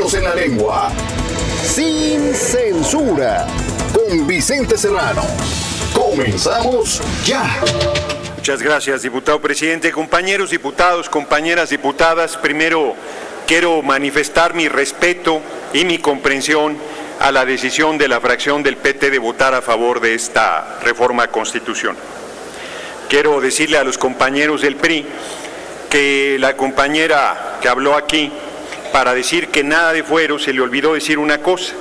pelos en la lengua. Sin censura. Con Vicente Serrano. Comenzamos ya. Muchas gracias, diputado presidente. Compañeros diputados, compañeras diputadas, primero quiero manifestar mi respeto y mi comprensión a la decisión de la fracción del PT de votar a favor de esta reforma constitucional. Quiero decirle a los compañeros del PRI que la compañera que habló aquí para decir que nada de fuero, se le olvidó decir una cosa,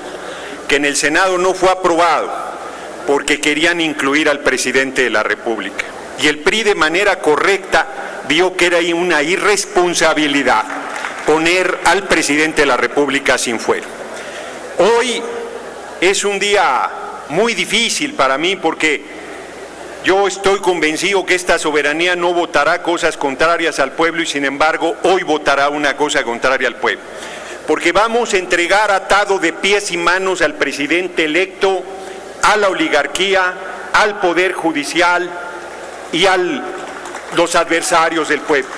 que en el Senado no fue aprobado porque querían incluir al presidente de la República. Y el PRI de manera correcta vio que era una irresponsabilidad poner al presidente de la República sin fuero. Hoy es un día muy difícil para mí porque yo estoy convencido que esta soberanía no votará cosas contrarias al pueblo y sin embargo hoy votará una cosa contraria al pueblo. Porque vamos a entregar atado de pies y manos al presidente electo, a la oligarquía, al Poder Judicial y a los adversarios del pueblo.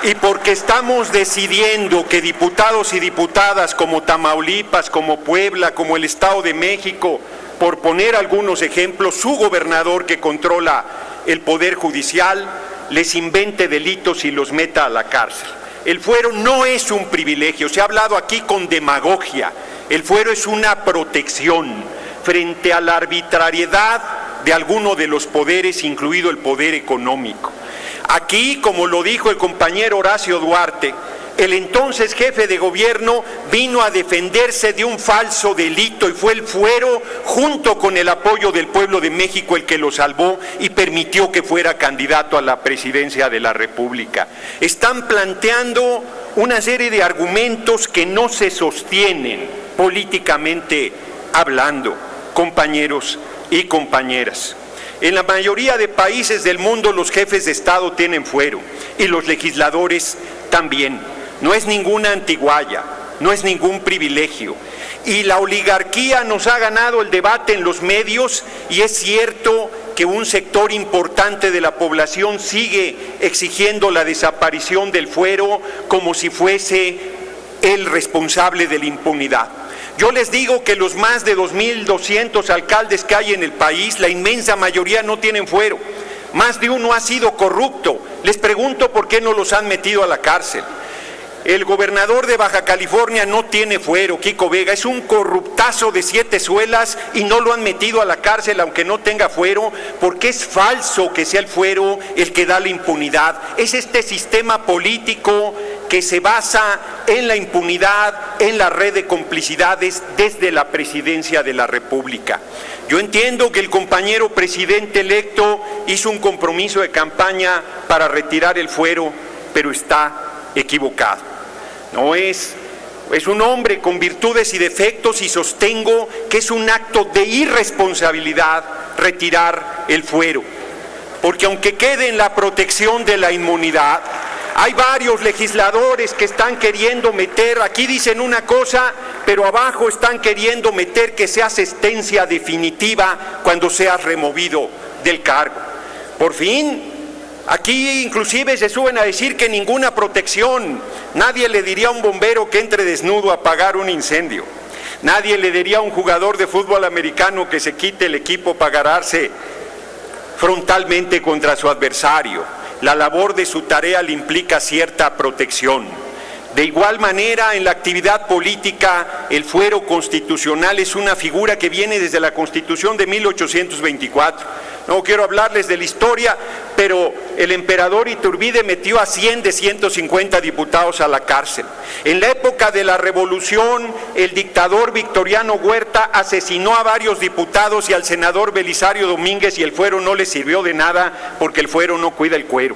Y porque estamos decidiendo que diputados y diputadas como Tamaulipas, como Puebla, como el Estado de México, por poner algunos ejemplos, su gobernador que controla el Poder Judicial, les invente delitos y los meta a la cárcel. El fuero no es un privilegio, se ha hablado aquí con demagogia. El fuero es una protección frente a la arbitrariedad de alguno de los poderes, incluido el poder económico. Aquí, como lo dijo el compañero Horacio Duarte, el entonces jefe de gobierno vino a defenderse de un falso delito y fue el fuero, junto con el apoyo del pueblo de México, el que lo salvó y permitió que fuera candidato a la presidencia de la República. Están planteando una serie de argumentos que no se sostienen políticamente hablando, compañeros y compañeras. En la mayoría de países del mundo los jefes de Estado tienen fuero y los legisladores también. No es ninguna antigualla, no es ningún privilegio. Y la oligarquía nos ha ganado el debate en los medios y es cierto que un sector importante de la población sigue exigiendo la desaparición del fuero como si fuese el responsable de la impunidad. Yo les digo que los más de 2.200 alcaldes que hay en el país, la inmensa mayoría no tienen fuero. Más de uno ha sido corrupto. Les pregunto por qué no los han metido a la cárcel. El gobernador de Baja California no tiene fuero, Kiko Vega, es un corruptazo de 7 suelas y no lo han metido a la cárcel aunque no tenga fuero, porque es falso que sea el fuero el que da la impunidad. Es este sistema político que se basa en la impunidad, en la red de complicidades desde la presidencia de la República. Yo entiendo que el compañero presidente electo hizo un compromiso de campaña para retirar el fuero, pero está equivocado. No es un hombre con virtudes y defectos y sostengo que es un acto de irresponsabilidad retirar el fuero. Porque aunque quede en la protección de la inmunidad, hay varios legisladores que están queriendo meter, aquí dicen una cosa, pero abajo están queriendo meter que sea sentencia definitiva cuando seas removido del cargo. Por fin, aquí inclusive se suben a decir que ninguna protección. Nadie le diría a un bombero que entre desnudo a apagar un incendio. Nadie le diría a un jugador de fútbol americano que se quite el equipo para agarrarse frontalmente contra su adversario. La labor de su tarea le implica cierta protección. De igual manera, en la actividad política, el fuero constitucional es una figura que viene desde la Constitución de 1824. No quiero hablarles de la historia, pero el emperador Iturbide metió a 100 de 150 diputados a la cárcel. En la época de la Revolución, el dictador Victoriano Huerta asesinó a varios diputados y al senador Belisario Domínguez y el fuero no le sirvió de nada porque el fuero no cuida el cuero.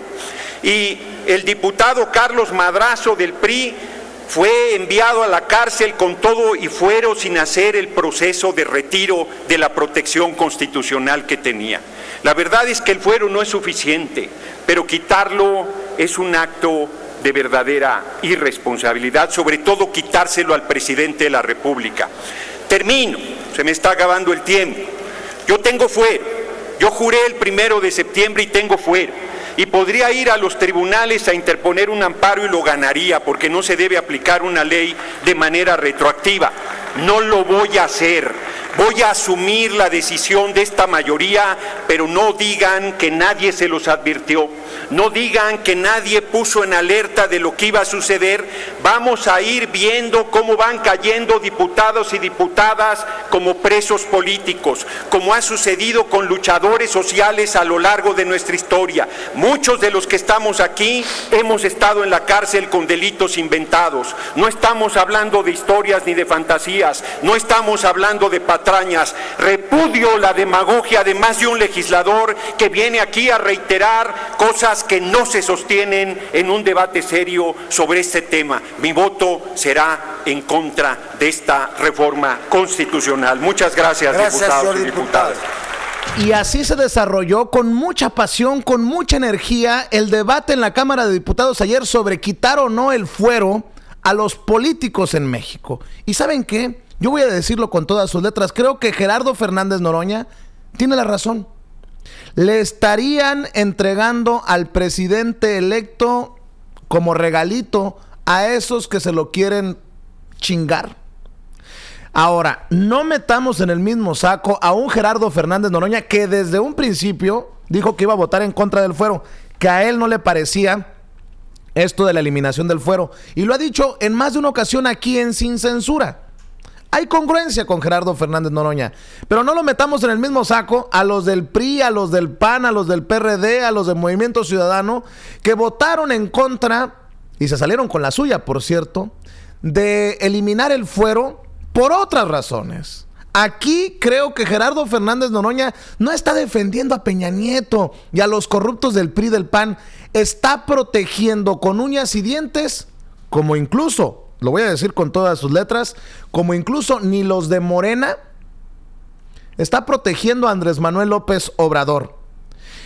Y el diputado Carlos Madrazo del PRI fue enviado a la cárcel con todo y fuero sin hacer el proceso de retiro de la protección constitucional que tenía. La verdad es que el fuero no es suficiente, pero quitarlo es un acto de verdadera irresponsabilidad, sobre todo quitárselo al presidente de la República. Termino, se me está acabando el tiempo. Yo tengo fuero, yo juré el 1 de septiembre y tengo fuero. y podría ir a los tribunales a interponer un amparo y lo ganaría, porque no se debe aplicar una ley de manera retroactiva. No lo voy a hacer. Voy a asumir la decisión de esta mayoría, pero no digan que nadie se los advirtió. No digan que nadie puso en alerta de lo que iba a suceder. Vamos a ir viendo cómo van cayendo diputados y diputadas como presos políticos, como ha sucedido con luchadores sociales a lo largo de nuestra historia. Muchos de los que estamos aquí hemos estado en la cárcel con delitos inventados. No estamos hablando de historias ni de fantasías, no estamos hablando de patrañas. Repudio la demagogia de más de un legislador que viene aquí a reiterar cosas que no se sostienen en un debate serio sobre este tema. Mi voto será en contra de esta reforma constitucional. Muchas gracias, diputados y diputadas. Y así se desarrolló con mucha pasión, con mucha energía, el debate en la Cámara de Diputados ayer sobre quitar o no el fuero a los políticos en México. ¿Y saben qué? Yo voy a decirlo con todas sus letras. Creo que Gerardo Fernández Noroña tiene la razón. Le estarían entregando al presidente electo como regalito a esos que se lo quieren chingar. Ahora, no metamos en el mismo saco a un Gerardo Fernández Noroña que desde un principio dijo que iba a votar en contra del fuero, que a él no le parecía esto de la eliminación del fuero. Y lo ha dicho en más de una ocasión aquí en Sin Censura. Hay congruencia con Gerardo Fernández Noroña, pero no lo metamos en el mismo saco a los del PRI, a los del PAN, a los del PRD, a los del Movimiento Ciudadano, que votaron en contra, y se salieron con la suya, por cierto, de eliminar el fuero por otras razones. Aquí creo que Gerardo Fernández Noroña no está defendiendo a Peña Nieto y a los corruptos del PRI, del PAN, está protegiendo con uñas y dientes, como incluso, lo voy a decir con todas sus letras, como incluso ni los de Morena, está protegiendo a Andrés Manuel López Obrador.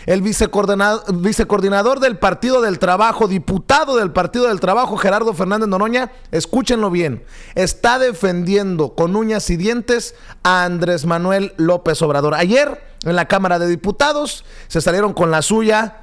El vicecoordinador del Partido del Trabajo, diputado del Partido del Trabajo, Gerardo Fernández Noroña, escúchenlo bien, está defendiendo con uñas y dientes a Andrés Manuel López Obrador. Ayer, en la Cámara de Diputados, se salieron con la suya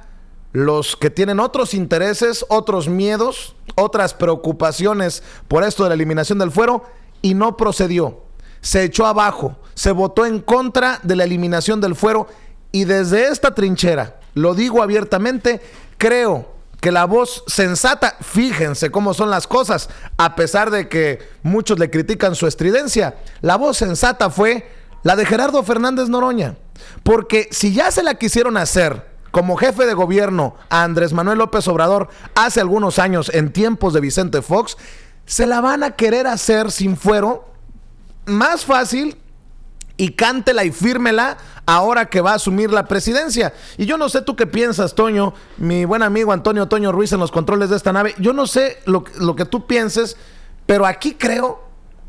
los que tienen otros intereses, otros miedos, otras preocupaciones por esto de la eliminación del fuero, y no procedió. Se echó abajo, se votó en contra de la eliminación del fuero, y desde esta trinchera, lo digo abiertamente, creo que la voz sensata, fíjense cómo son las cosas, a pesar de que muchos le critican su estridencia, la voz sensata fue la de Gerardo Fernández Noroña, porque si ya se la quisieron hacer como jefe de gobierno a Andrés Manuel López Obrador hace algunos años, en tiempos de Vicente Fox, se la van a querer hacer sin fuero más fácil, y cántela y fírmela ahora que va a asumir la presidencia. Y yo no sé tú qué piensas, Toño, mi buen amigo Antonio Toño Ruiz en los controles de esta nave. Yo no sé lo que tú pienses, pero aquí creo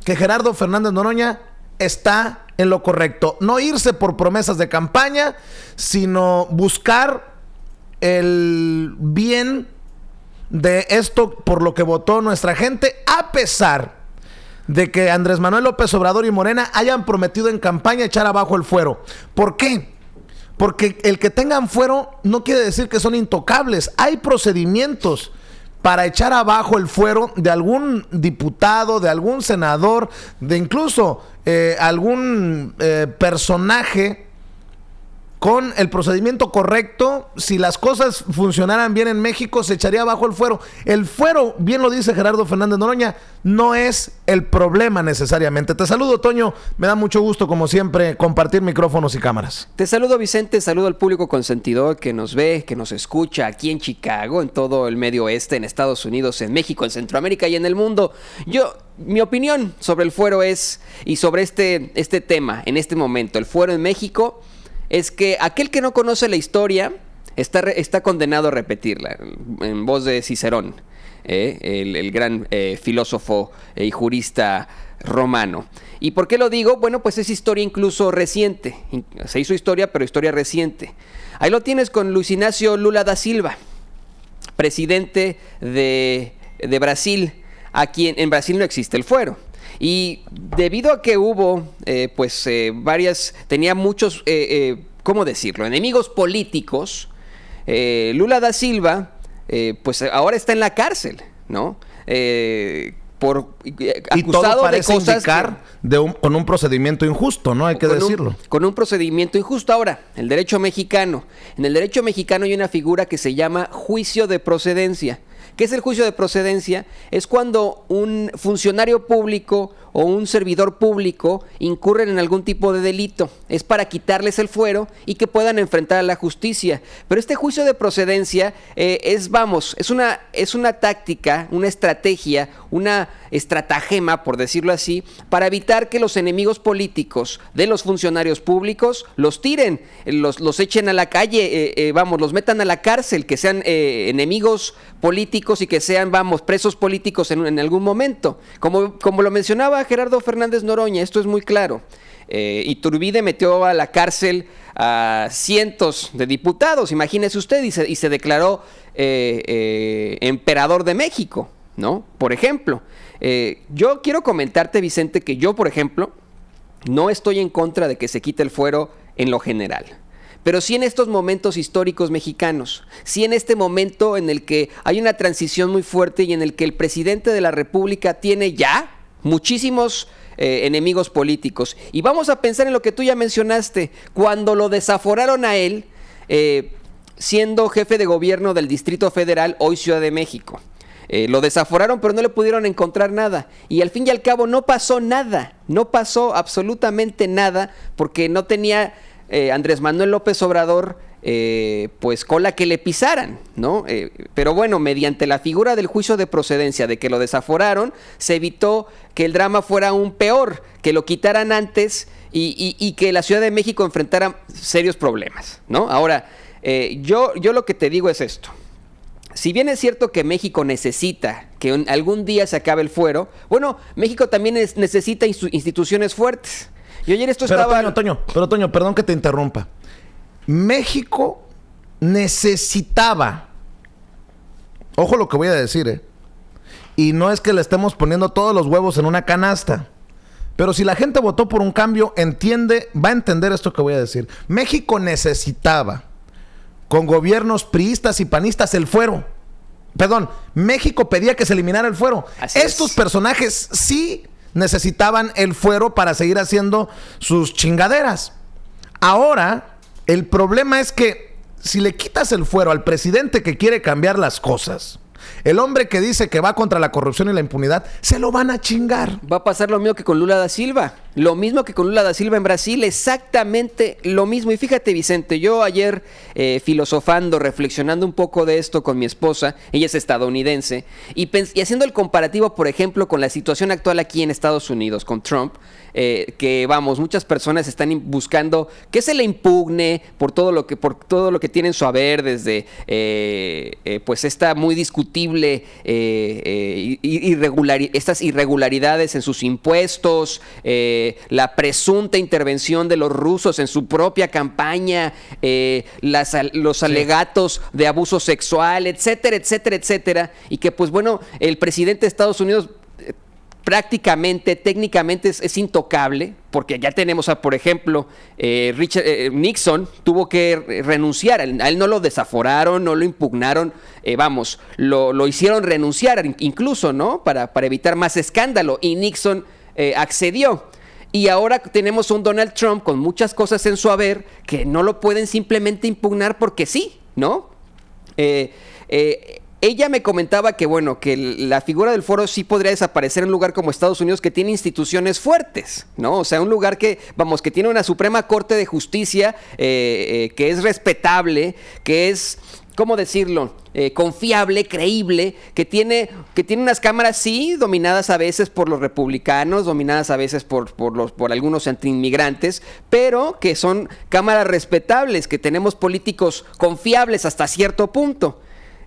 que Gerardo Fernández Noroña está en lo correcto. No irse por promesas de campaña, sino buscar el bien de esto por lo que votó nuestra gente, a pesar de que Andrés Manuel López Obrador y Morena hayan prometido en campaña echar abajo el fuero. ¿Por qué? Porque el que tengan fuero no quiere decir que son intocables. Hay procedimientos para echar abajo el fuero de algún diputado, de algún senador, de incluso algún personaje. Con el procedimiento correcto, si las cosas funcionaran bien en México, se echaría abajo el fuero. El fuero, bien lo dice Gerardo Fernández Noroña, no es el problema necesariamente. Te saludo, Toño. Me da mucho gusto, como siempre, compartir micrófonos y cámaras. Te saludo, Vicente. Saludo al público consentidor que nos ve, que nos escucha aquí en Chicago, en todo el medio oeste, en Estados Unidos, en México, en Centroamérica y en el mundo. Mi opinión sobre el fuero es, y sobre este tema, en este momento, el fuero en México, es que aquel que no conoce la historia está condenado a repetirla, en voz de Cicerón, el gran filósofo y jurista romano. ¿Y por qué lo digo? Bueno, pues es historia incluso reciente. Se hizo historia, pero historia reciente. Ahí lo tienes con Luiz Inácio Lula da Silva, presidente de Brasil. Aquí en Brasil no existe el fuero. Y debido a que hubo, tenía muchos, ¿cómo decirlo?, enemigos políticos, Lula da Silva, pues ahora está en la cárcel, ¿no? Por acusado y todo parece de cosas indicar con un procedimiento injusto, ¿no? Hay que decirlo. Con un procedimiento injusto. Ahora, el derecho mexicano. En el derecho mexicano hay una figura que se llama juicio de procedencia. ¿Qué es el juicio de procedencia? Es cuando un funcionario público o un servidor público incurren en algún tipo de delito. Es para quitarles el fuero y que puedan enfrentar a la justicia. Pero este juicio de procedencia es una táctica, una estrategia, una estratagema, por decirlo así, para evitar que los enemigos políticos de los funcionarios públicos los tiren, los echen a la calle, los metan a la cárcel, que sean enemigos políticos y que sean, presos políticos en algún momento. Como lo mencionaba Gerardo Fernández Noroña, esto es muy claro. Iturbide metió a la cárcel a cientos de diputados, imagínese usted, y se declaró emperador de México, ¿no? Por ejemplo. Yo quiero comentarte, Vicente, que yo, por ejemplo, no estoy en contra de que se quite el fuero en lo general. Pero sí en estos momentos históricos mexicanos, sí en este momento en el que hay una transición muy fuerte y en el que el presidente de la República tiene ya muchísimos enemigos políticos. Y vamos a pensar en lo que tú ya mencionaste, cuando lo desaforaron a él, siendo jefe de gobierno del Distrito Federal, hoy Ciudad de México. Lo desaforaron, pero no le pudieron encontrar nada. Y al fin y al cabo no pasó nada, no pasó absolutamente nada, porque no tenía Andrés Manuel López Obrador pues cola que le pisaran, ¿no? Pero bueno, mediante la figura del juicio de procedencia, de que lo desaforaron, se evitó que el drama fuera aún peor, que lo quitaran antes y que la Ciudad de México enfrentara serios problemas, ¿no? Ahora, yo lo que te digo es esto. Si bien es cierto que México necesita que algún día se acabe el fuero, bueno, México también necesita instituciones fuertes. Yo ayer Pero Toño, perdón que te interrumpa. México necesitaba, ojo lo que voy a decir, y no es que le estemos poniendo todos los huevos en una canasta, pero si la gente votó por un cambio, va a entender esto que voy a decir. México necesitaba, con gobiernos priistas y panistas, el fuero. Perdón, México pedía que se eliminara el fuero. Estos personajes sí necesitaban el fuero para seguir haciendo sus chingaderas. Ahora, el problema es que si le quitas el fuero al presidente que quiere cambiar las cosas, el hombre que dice que va contra la corrupción y la impunidad, se lo van a chingar. Va a pasar lo mismo que con Lula da Silva. Lo mismo que con Lula da Silva en Brasil, exactamente lo mismo. Y fíjate, Vicente, yo ayer filosofando, reflexionando un poco de esto con mi esposa, ella es estadounidense, y haciendo el comparativo, por ejemplo, con la situación actual aquí en Estados Unidos, con Trump, que muchas personas están buscando que se le impugne por todo lo que tiene en su haber, desde pues esta muy discutible estas irregularidades en sus impuestos, la presunta intervención de los rusos en su propia campaña, los alegatos de abuso sexual, etcétera, etcétera, etcétera, y que pues bueno, el presidente de Estados Unidos prácticamente, técnicamente es intocable, porque ya tenemos por ejemplo, Nixon tuvo que renunciar, a él no lo desaforaron, no lo impugnaron, lo hicieron renunciar incluso, ¿no? Para evitar más escándalo, y Nixon accedió. Y ahora tenemos un Donald Trump con muchas cosas en su haber que no lo pueden simplemente impugnar porque sí, ¿no? Ella me comentaba que, bueno, que la figura del foro sí podría desaparecer en un lugar como Estados Unidos, que tiene instituciones fuertes, ¿no? O sea, un lugar que tiene una Suprema Corte de Justicia que es respetable, que es, ¿cómo decirlo? Confiable, creíble, que tiene unas cámaras, sí, dominadas a veces por los republicanos, dominadas a veces por algunos antiinmigrantes, pero que son cámaras respetables, que tenemos políticos confiables hasta cierto punto.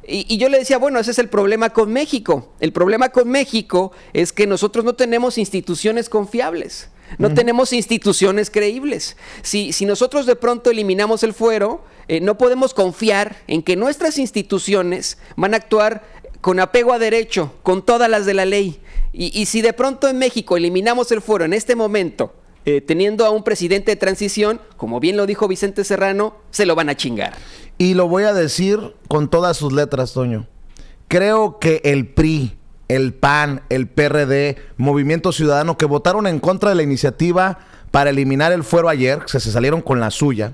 Y yo le decía, bueno, ese es el problema con México. El problema con México es que nosotros no tenemos instituciones confiables, no tenemos instituciones creíbles. Si nosotros de pronto eliminamos el fuero, no podemos confiar en que nuestras instituciones van a actuar con apego a derecho, con todas las de la ley. Y si de pronto en México eliminamos el fuero en este momento, teniendo a un presidente de transición, como bien lo dijo Vicente Serrano, se lo van a chingar. Y lo voy a decir con todas sus letras, Toño. Creo que el PRI, el PAN, el PRD, Movimiento Ciudadano, que votaron en contra de la iniciativa para eliminar el fuero ayer, se salieron con la suya,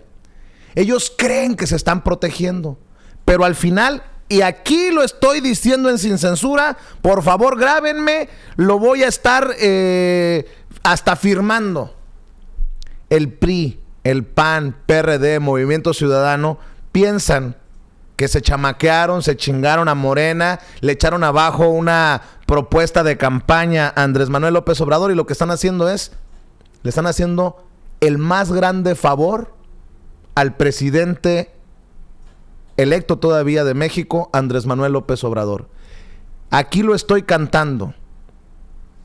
ellos creen que se están protegiendo. Pero al final, y aquí lo estoy diciendo en Sin Censura, por favor grábenme, lo voy a estar hasta firmando. El PRI, el PAN, PRD, Movimiento Ciudadano, piensan que se chamaquearon, se chingaron a Morena, le echaron abajo una propuesta de campaña a Andrés Manuel López Obrador, y lo que están haciendo es, le están haciendo el más grande favor al presidente electo todavía de México, Andrés Manuel López Obrador. Aquí lo estoy cantando.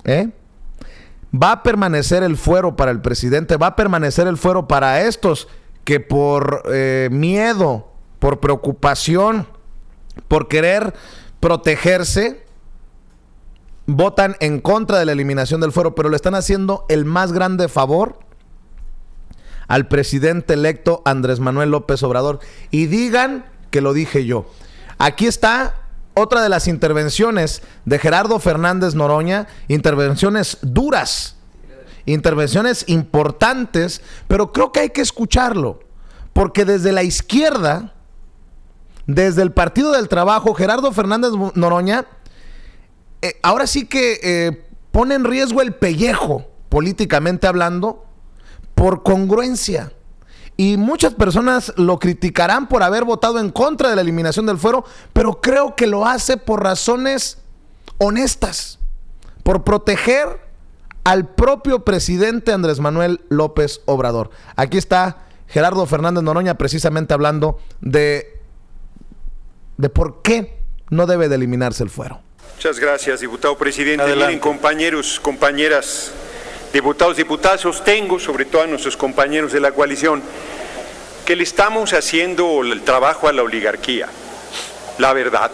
Va a permanecer el fuero para el presidente, va a permanecer el fuero para estos que por miedo, por preocupación, por querer protegerse, votan en contra de la eliminación del fuero, pero le están haciendo el más grande favor al presidente electo Andrés Manuel López Obrador. Y digan que lo dije yo. Aquí está otra de las intervenciones de Gerardo Fernández Noroña, intervenciones duras, intervenciones importantes, pero creo que hay que escucharlo, porque desde la izquierda, desde el Partido del Trabajo, Gerardo Fernández Noroña, ahora sí que pone en riesgo el pellejo, políticamente hablando, por congruencia. Y muchas personas lo criticarán por haber votado en contra de la eliminación del fuero, pero creo que lo hace por razones honestas, por proteger al propio presidente Andrés Manuel López Obrador. Aquí está Gerardo Fernández Noroña precisamente hablando de por qué no debe de eliminarse el fuero. Muchas gracias, diputado presidente. Adelante. Miren, compañeros, compañeras, diputados, diputadas, sostengo, sobre todo a nuestros compañeros de la coalición, que le estamos haciendo el trabajo a la oligarquía. La verdad,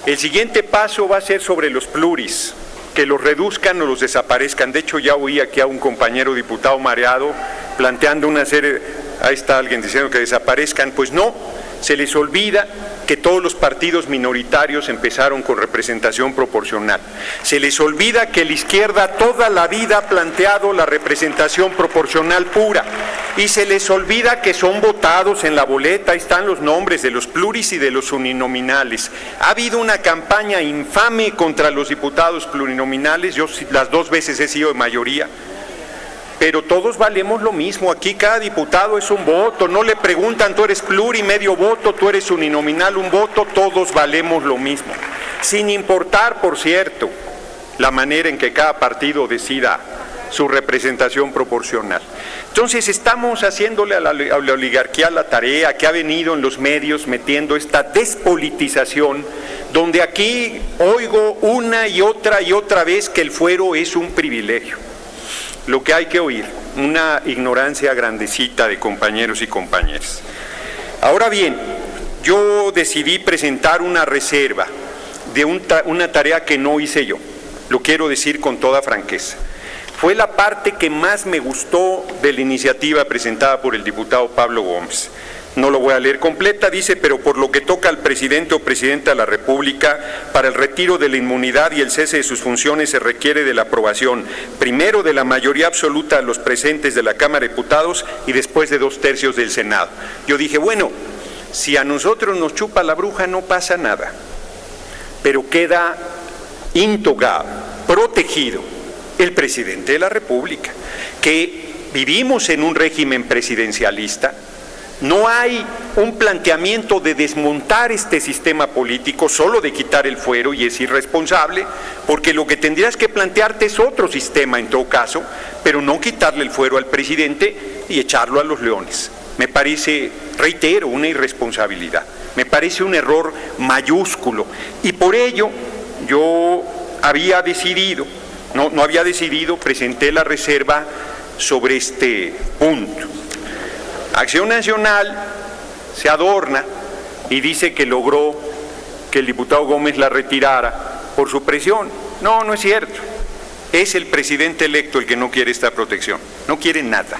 el siguiente paso va a ser sobre los pluris, que los reduzcan o los desaparezcan. De hecho, ya oí aquí a un compañero diputado mareado planteando una serie, ahí está alguien diciendo que desaparezcan. Pues no, se les olvida que todos los partidos minoritarios empezaron con representación proporcional. Se les olvida que la izquierda toda la vida ha planteado la representación proporcional pura. Y se les olvida que son votados en la boleta, ahí están los nombres de los pluris y de los uninominales. Ha habido una campaña infame contra los diputados plurinominales, yo las 2 veces he sido de mayoría. Pero todos valemos lo mismo, aquí cada diputado es un voto, no le preguntan tú eres pluri, medio voto, tú eres uninominal, un voto, todos valemos lo mismo. Sin importar, por cierto, la manera en que cada partido decida su representación proporcional. Entonces estamos haciéndole a la oligarquía la tarea que ha venido en los medios metiendo esta despolitización, donde aquí oigo una y otra vez que el fuero es un privilegio. Lo que hay que oír, una ignorancia grandecita de compañeros y compañeras. Ahora bien, yo decidí presentar una reserva de una tarea que no hice yo, lo quiero decir con toda franqueza. Fue la parte que más me gustó de la iniciativa presentada por el diputado Pablo Gómez. No lo voy a leer completa, dice, pero por lo que toca al presidente o presidenta de la República, para el retiro de la inmunidad y el cese de sus funciones se requiere de la aprobación, primero de la mayoría absoluta de los presentes de la Cámara de Diputados y después de 2/3 del Senado. Yo dije, bueno, si a nosotros nos chupa la bruja no pasa nada, pero queda intocado, protegido el presidente de la República, que vivimos en un régimen presidencialista. No hay un planteamiento de desmontar este sistema político, solo de quitar el fuero, y es irresponsable, porque lo que tendrías que plantearte es otro sistema en todo caso, pero no quitarle el fuero al presidente y echarlo a los leones. Me parece, reitero, una irresponsabilidad, me parece un error mayúsculo, y por ello yo había decidido, no había decidido, presenté la reserva sobre este punto. Acción Nacional se adorna y dice que logró que el diputado Gómez la retirara por su presión. No, no es cierto. Es el presidente electo el que no quiere esta protección, no quiere nada.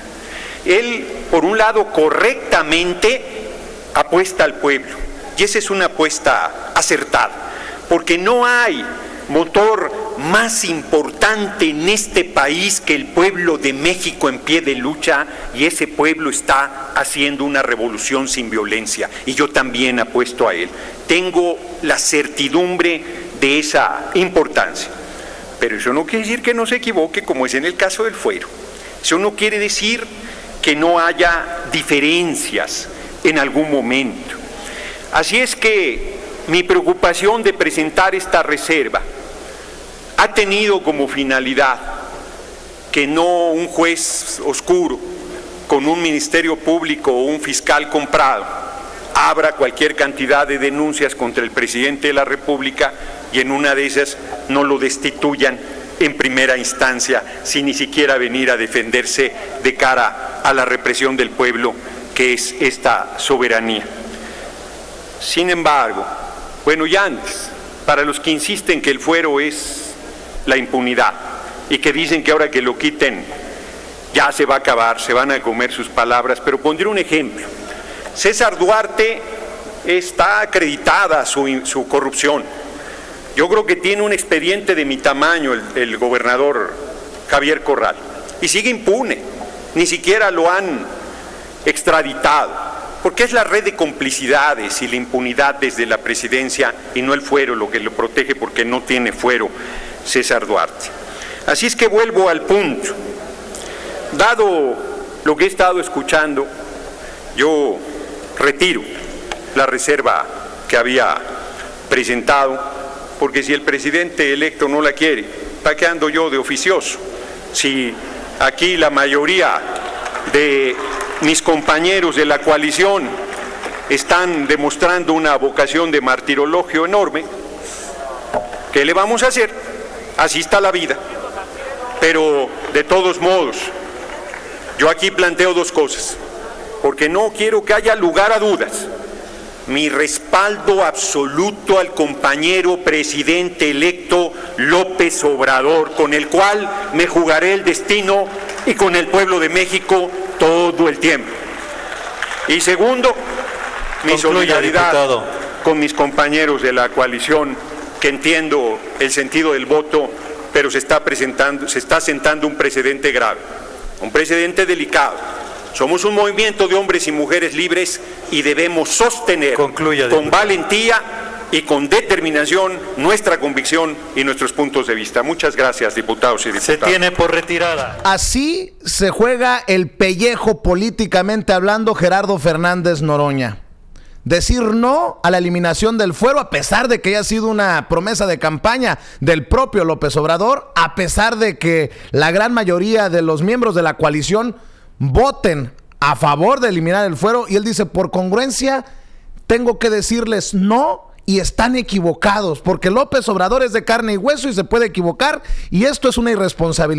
Él, por un lado, correctamente apuesta al pueblo, y esa es una apuesta acertada, porque no hay motor más importante en este país que el pueblo de México en pie de lucha, y ese pueblo está haciendo una revolución sin violencia, y yo también apuesto a él. Tengo la certidumbre de esa importancia, pero eso no quiere decir que no se equivoque, como es en el caso del fuero. Eso no quiere decir que no haya diferencias en algún momento. Así es que mi preocupación de presentar esta reserva ha tenido como finalidad que no un juez oscuro con un ministerio público o un fiscal comprado abra cualquier cantidad de denuncias contra el presidente de la República y en una de esas no lo destituyan en primera instancia sin ni siquiera venir a defenderse de cara a la represión del pueblo que es esta soberanía. Sin embargo, bueno, ya antes, para los que insisten que el fuero es la impunidad y que dicen que ahora que lo quiten ya se va a acabar, se van a comer sus palabras, pero pondré un ejemplo. César Duarte está acreditada su corrupción. Yo creo que tiene un expediente de mi tamaño el gobernador Javier Corral y sigue impune, ni siquiera lo han extraditado, porque es la red de complicidades y la impunidad desde la presidencia y no el fuero lo que lo protege, porque no tiene fuero César Duarte. Así es que vuelvo al punto. Dado lo que he estado escuchando, yo retiro la reserva que había presentado, porque si el presidente electo no la quiere, ¿para qué ando yo de oficioso? Si aquí la mayoría de mis compañeros de la coalición están demostrando una vocación de martirologio enorme, ¿qué le vamos a hacer? Así está la vida. Pero de todos modos, yo aquí planteo dos cosas, porque no quiero que haya lugar a dudas. Mi respaldo absoluto al compañero presidente electo López Obrador, con el cual me jugaré el destino y con el pueblo de México todo el tiempo. Y segundo, mi solidaridad con mis compañeros de la coalición, que entiendo el sentido del voto, pero se está sentando un precedente grave, un precedente delicado. Somos un movimiento de hombres y mujeres libres y debemos sostener con valentía y con determinación nuestra convicción y nuestros puntos de vista. Muchas gracias, diputados y diputadas. Se tiene por retirada. Así se juega el pellejo políticamente hablando Gerardo Fernández Noroña. Decir no a la eliminación del fuero, a pesar de que haya sido una promesa de campaña del propio López Obrador, a pesar de que la gran mayoría de los miembros de la coalición voten a favor de eliminar el fuero, y él dice, por congruencia tengo que decirles no, y están equivocados, porque López Obrador es de carne y hueso y se puede equivocar, y esto es una irresponsabilidad.